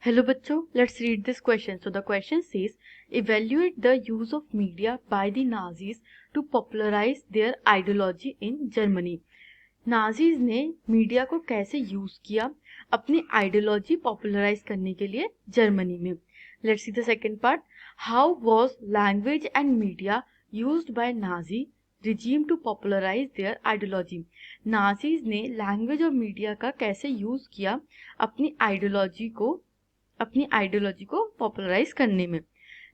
Hello bachcho, let's read this question. So the question says, evaluate the use of media by the Nazis to popularize their ideology in Germany. Nazis ने media को कैसे use किया अपनी ideology popularise करने के लिए Germany में. Let's see the second part. How was language and media used by Nazi regime to popularise their ideology. Nazis ने लैंग्वेज और मीडिया का कैसे यूज किया अपनी आइडियोलॉजी को पॉपुलराइज करने में.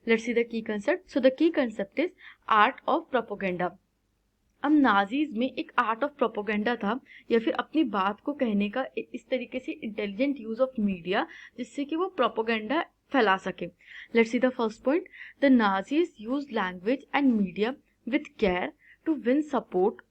Let's see the key concept. So the key concept is art of propaganda. अब नाजीज में एक आर्ट ऑफ प्रोपोगेंडा था, या फिर अपनी बात को कहने का इस तरीके से इंटेलिजेंट यूज ऑफ मीडिया जिससे कि वो प्रोपोगेंडा फैला सके. Let's see the first point. The Nazis use language and media with care to win support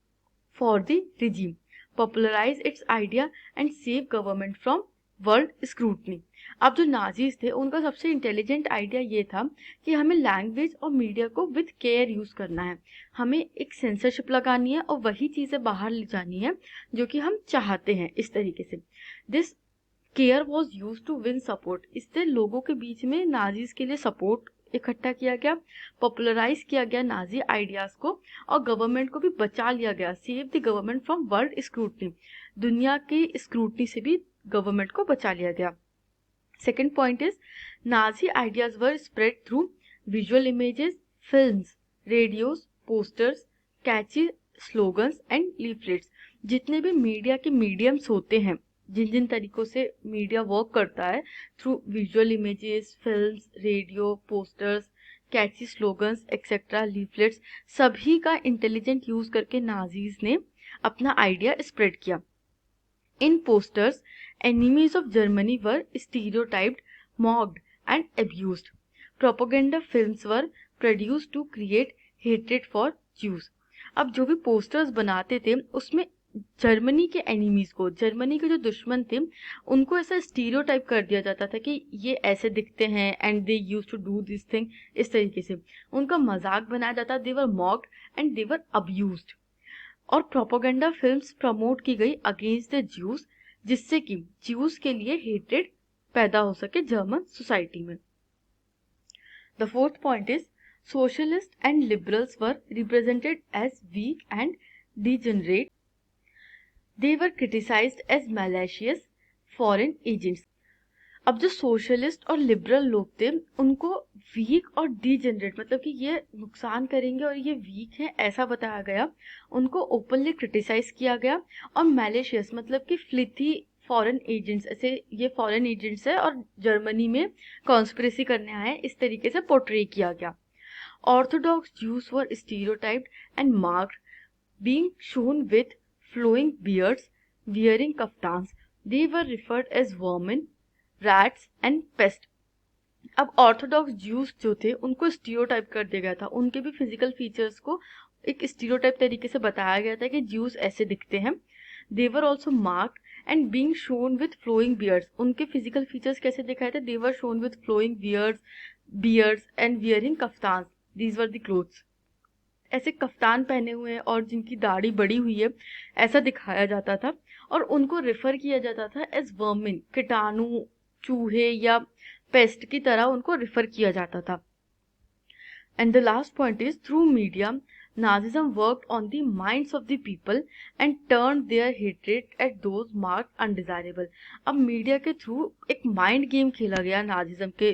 for the regime, popularise its idea and save government from world scrutiny. अब जो Nazis थे उनका सबसे इंटेलिजेंट आइडिया ये था कि हमें language और मीडिया को विद केयर यूज करना है, हमें एक सेंसरशिप लगानी है और वही चीजें बाहर ले जानी है जो कि हम चाहते हैं. इस तरीके से this care was use to win support. इससे लोगों के बीच में नाजीज के लिए सपोर्ट इकट्ठा किया गया, पॉपुलराइज किया गया नाजी आइडियाज को, और गवर्नमेंट को भी बचा लिया गया. Save the government from world scrutiny, दुनिया की स्क्रूटनी से भी गवर्नमेंट को बचा लिया गया. Second point is Nazi ideas were spread through visual images, films, radios, posters, catchy slogans and leaflets. जितने भी मीडिया के मीडियम्स होते हैं, जिन जिन तरीकों से मीडिया वर्क करता है, through visual images, films, radio, posters, catchy slogans etcetera, leaflets, सभी का इंटेलिजेंट यूज करके नाजीज ने अपना आइडिया स्प्रेड किया. In posters, enemies of Germany were stereotyped, mocked, and abused. Propaganda films were produced to create hatred for Jews. अब जो भी posters बनाते थे उसमें जर्मनी के एनिमीज को, जर्मनी के जो दुश्मन थे, उनको ऐसा स्टीरियोटाइप कर दिया जाता था कि ये ऐसे दिखते हैं and they used to do this thing. इस तरीके से उनका मजाक बनाया जाता. They were mocked and they were abused. और प्रोपोगेंडा फिल्म्स प्रमोट की गई अगेंस्ट द ज्यूज, जिससे कि ज्यूज के लिए हेट्रेड पैदा हो सके जर्मन सोसाइटी में. The fourth point is socialist and liberals were represented as weak and degenerate. They were criticised as malicious foreign agents. अब जो सोशलिस्ट और लिबरल लोग थे उनको वीक और डीजेनरेट, मतलब कि ये नुकसान करेंगे और ये वीक है, ऐसा बताया गया. उनको ओपनली क्रिटिसाइज किया गया. और मैलिशियस मतलब कि फ्लिथी फॉरेन एजेंट्स, ऐसे ये फॉरेन एजेंट्स है और जर्मनी में कॉन्स्पिरेसी करने आए, इस तरीके से पोर्ट्रे किया गया. Orthodox Jews were stereotyped and marked, being shown with flowing beards, wearing kaftans. They were referred as vermin, rats and pest. अब ऑर्थोडॉक्स ज्यूज जो थे उनको स्टीरियोटाइप कर दिया गया था. उनके भी फिजिकल फीचर्स को एक स्टीरियोटाइप तरीके से बताया गया था कि ज्यूज ऐसे दिखते हैं. They were also marked and being shown with flowing beards. उनके फिजिकल फीचर्स कैसे दिखाए थे? They were shown with flowing beards and wearing kaftans. These were the clothes. ऐसे कफ्तान पहने हुए हैं और जिनकी दाढ़ी बड़ी हुई है, ऐसा दिखाया जाता था. और उनको रेफर किया जाता था एज वर्मिन, कीटाणु, चूहे या पेस्ट की तरह उनको रिफर किया जाता था. And the last point is through media Nazism worked on the minds of the people and turn their hatred at those marked undesirable. अब मीडिया के थ्रू एक माइंड गेम खेला गया नाजिज्म के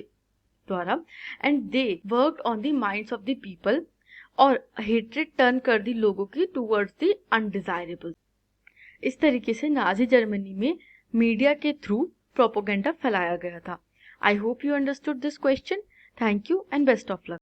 द्वारा, and they worked on the minds of the people, और hatred turn कर दी लोगों की टूवर्ड्स द अनडिजायरेबल. इस तरीके से नाजी जर्मनी में मीडिया के थ्रू प्रोपोगेंडा फैलाया गया था. I hope you understood this question. Thank you and best of luck.